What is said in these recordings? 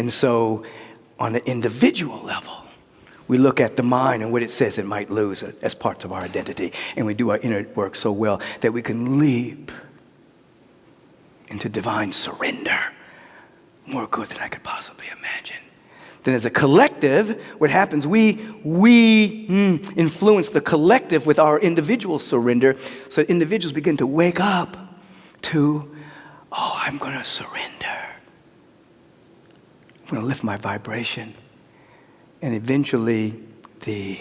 And so on an individual level, we look at the mind and what it says it might lose as parts of our identity. And we do our inner work so well that we can leap into divine surrender. More good than I could possibly imagine. Then as a collective, what happens, we influence the collective with our individual surrender, so individuals begin to wake up to, oh, I'm going to surrender. I'm going to lift my vibration. And eventually, the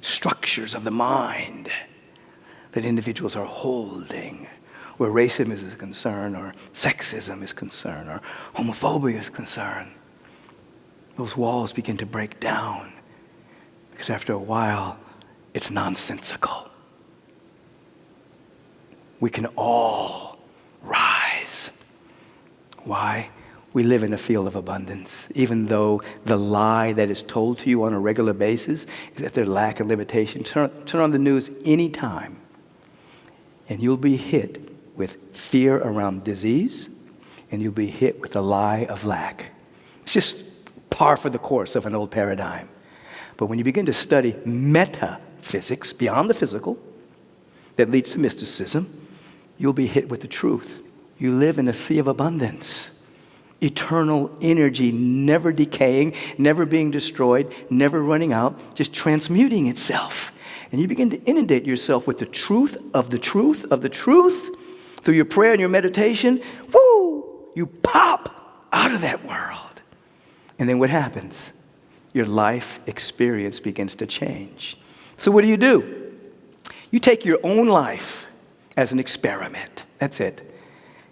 structures of the mind that individuals are holding, where racism is concerned, or sexism is concerned, or homophobia is concerned, those walls begin to break down. Because after a while, it's nonsensical. We can all rise. Why? We live in a field of abundance. Even though the lie that is told to you on a regular basis is that there's lack and limitation. Turn on the news anytime, and you'll be hit with fear around disease, and you'll be hit with the lie of lack. It's just par for the course of an old paradigm. But when you begin to study metaphysics, beyond the physical, that leads to mysticism, you'll be hit with the truth. You live in a sea of abundance. Eternal energy, never decaying, never being destroyed, never running out, just transmuting itself. And you begin to inundate yourself with the truth of the truth of the truth through your prayer and your meditation. Woo! You pop out of that world. And then what happens? Your life experience begins to change. So what do? You take your own life as an experiment. That's it.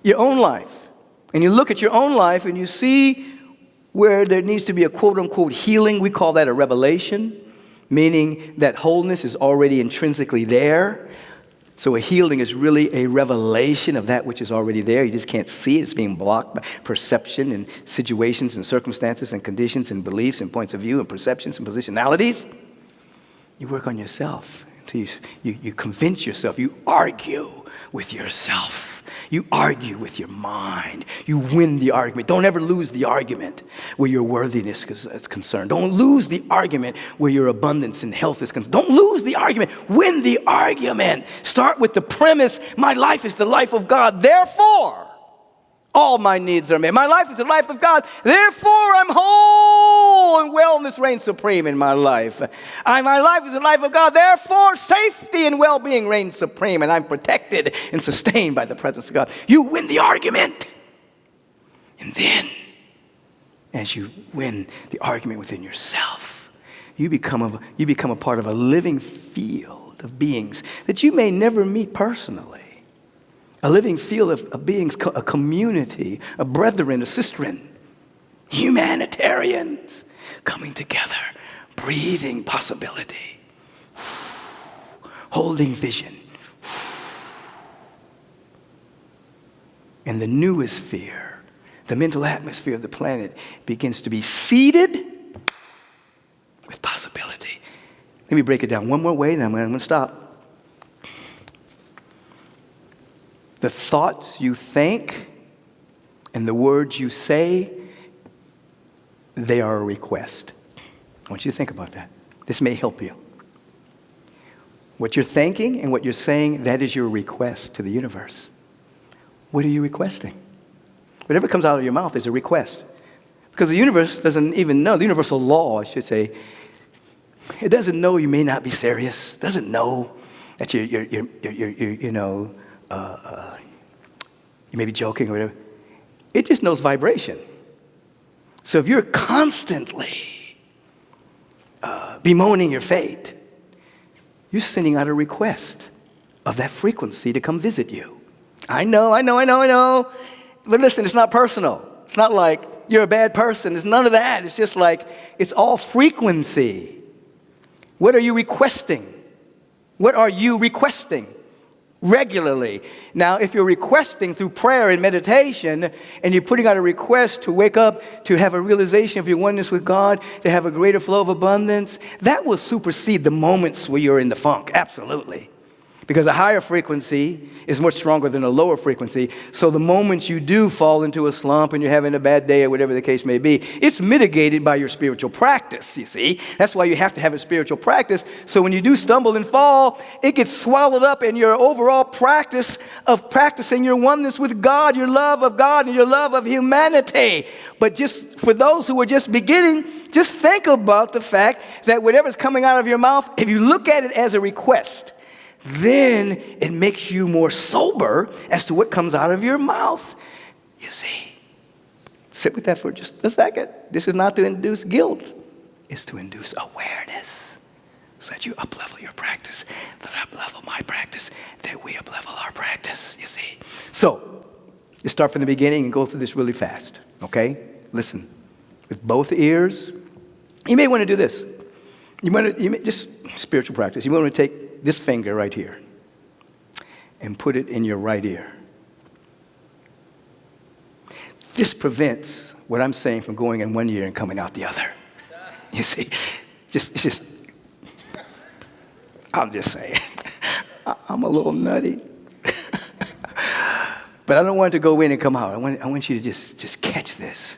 Your own life. And you look at your own life and you see where there needs to be a quote-unquote healing. We call that a revelation, meaning that wholeness is already intrinsically there. So a healing is really a revelation of that which is already there. You just can't see it. It's being blocked by perception and situations and circumstances and conditions and beliefs and points of view and perceptions and positionalities. You work on yourself until you convince yourself. You argue with yourself. You argue with your mind. You win the argument. Don't ever lose the argument where your worthiness is concerned. Don't lose the argument where your abundance and health is concerned. Don't lose the argument. Win the argument. Start with the premise, my life is the life of God. Therefore, all my needs are met. My life is the life of God. Therefore, I'm whole and wellness reigns supreme in my life. My life is the life of God. Therefore, safety and well-being reigns supreme, and I'm protected and sustained by the presence of God. You win the argument. And then, as you win the argument within yourself, you become a part of a living field of beings that you may never meet personally. A living field of beings, a community, a brethren, a sisterin, humanitarians coming together, breathing possibility, holding vision. And the noosphere, the mental atmosphere of the planet begins to be seeded with possibility. Let me break it down one more way, then I'm going to stop. The thoughts you think and the words you say, they are a request. I want you to think about that. This may help you. What you're thinking and what you're saying, that is your request to the universe. What are you requesting? Whatever comes out of your mouth is a request. Because the universe doesn't even know, the universal law, I should say, it doesn't know you may not be serious. It doesn't know that you may be joking or whatever. It just knows vibration. So if you're constantly bemoaning your fate, you're sending out a request of that frequency to come visit you. I know. But listen, it's not personal. It's not like you're a bad person. It's none of that. It's just like, it's all frequency. What are you requesting? What are you requesting? Regularly. Now, if you're requesting through prayer and meditation, and you're putting out a request to wake up, to have a realization of your oneness with God, to have a greater flow of abundance, that will supersede the moments where you're in the funk. Absolutely. Because a higher frequency is much stronger than a lower frequency. So the moment you do fall into a slump and you're having a bad day or whatever the case may be, it's mitigated by your spiritual practice, you see. That's why you have to have a spiritual practice. So when you do stumble and fall, it gets swallowed up in your overall practice of practicing your oneness with God, your love of God, and your love of humanity. But just for those who are just beginning, just think about the fact that whatever's coming out of your mouth, if you look at it as a request, then it makes you more sober as to what comes out of your mouth. You see, sit with that for just a second. This is not to induce guilt. It's to induce awareness so that you up-level your practice, that I up-level my practice, that we up-level our practice, you see. So, you start from the beginning and go through this really fast, okay? Listen, with both ears. You may want to do this. You may just spiritual practice. You want to take this finger right here and put it in your right ear. This prevents what I'm saying from going in one ear and coming out the other. You see, I'm just saying, I'm a little nutty. But I don't want it to go in and come out. I want you to just catch this.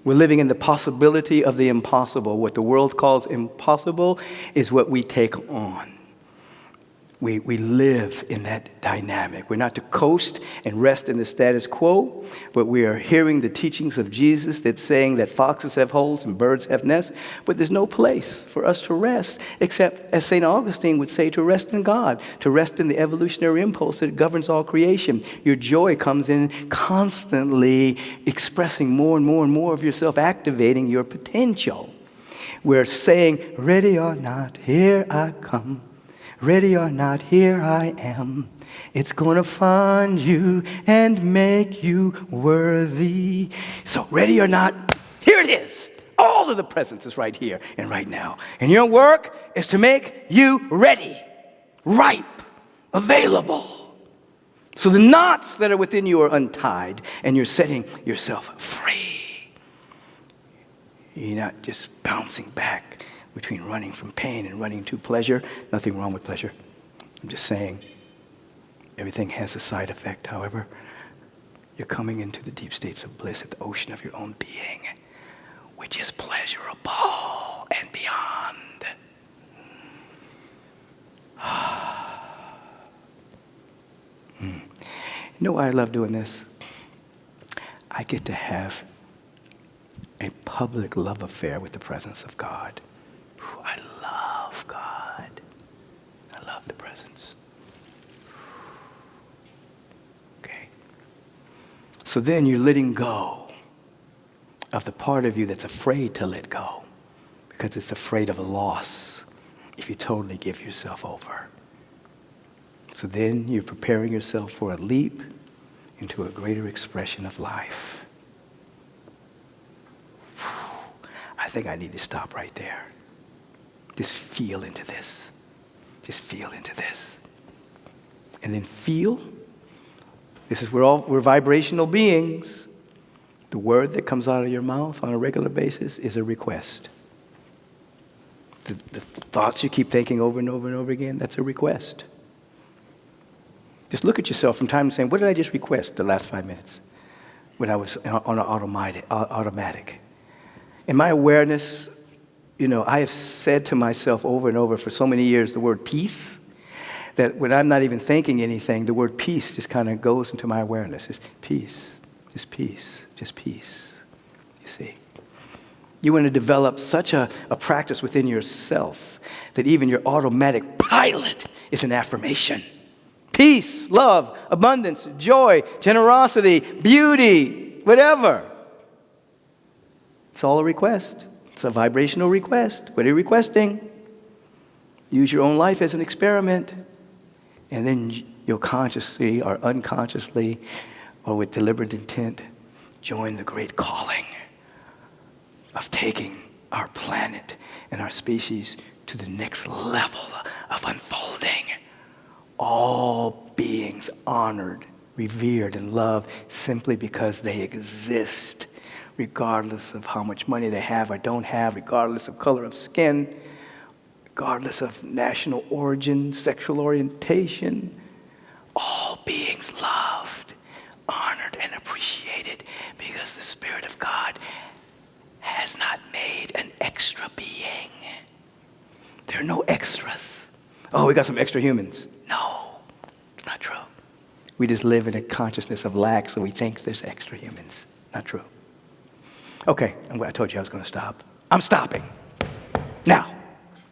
We're living in the possibility of the impossible. What the world calls impossible is what we take on. We live in that dynamic. We're not to coast and rest in the status quo, but we are hearing the teachings of Jesus that's saying that foxes have holes and birds have nests, but there's no place for us to rest except, as St. Augustine would say, to rest in God, to rest in the evolutionary impulse that governs all creation. Your joy comes in constantly expressing more and more and more of yourself, activating your potential. We're saying, ready or not, here I come. Ready or not, here I am. It's going to find you and make you worthy. So ready or not, here it is. All of the presence is right here and right now. And your work is to make you ready, ripe, available. So the knots that are within you are untied and you're setting yourself free. You're not just bouncing back between running from pain and running to pleasure. Nothing wrong with pleasure. I'm just saying everything has a side effect. However, you're coming into the deep states of bliss at the ocean of your own being, which is pleasurable and beyond. You know why I love doing this? I get to have a public love affair with the presence of God. I love God. I love the presence. Okay. So then you're letting go of the part of you that's afraid to let go because it's afraid of a loss if you totally give yourself over. So then you're preparing yourself for a leap into a greater expression of life. I think I need to stop right there. Just feel into this. Just feel into this. And then feel. This is we're vibrational beings. The word that comes out of your mouth on a regular basis is a request. The thoughts you keep thinking over and over and over again, that's a request. Just look at yourself from time to time. What did I just request the last 5 minutes when I was on an automatic? In my awareness, I have said to myself over and over for so many years the word peace, that when I'm not even thinking anything, the word peace just kind of goes into my awareness. It's peace, just peace, just peace. You see? You want to develop such a practice within yourself that even your automatic pilot is an affirmation. Peace, love, abundance, joy, generosity, beauty, whatever. It's all a request. It's a vibrational request. What are you requesting? Use your own life as an experiment. And then you'll consciously or unconsciously or with deliberate intent join the great calling of taking our planet and our species to the next level of unfolding. All beings honored, revered, and loved simply because they exist, regardless of how much money they have or don't have, regardless of color of skin, regardless of national origin, sexual orientation, all beings loved, honored, and appreciated because the Spirit of God has not made an extra being. There are no extras. Oh, we got some extra humans. No, it's not true. We just live in a consciousness of lack, so we think there's extra humans. Not true. Okay, I told you I was going to stop. I'm stopping. Now,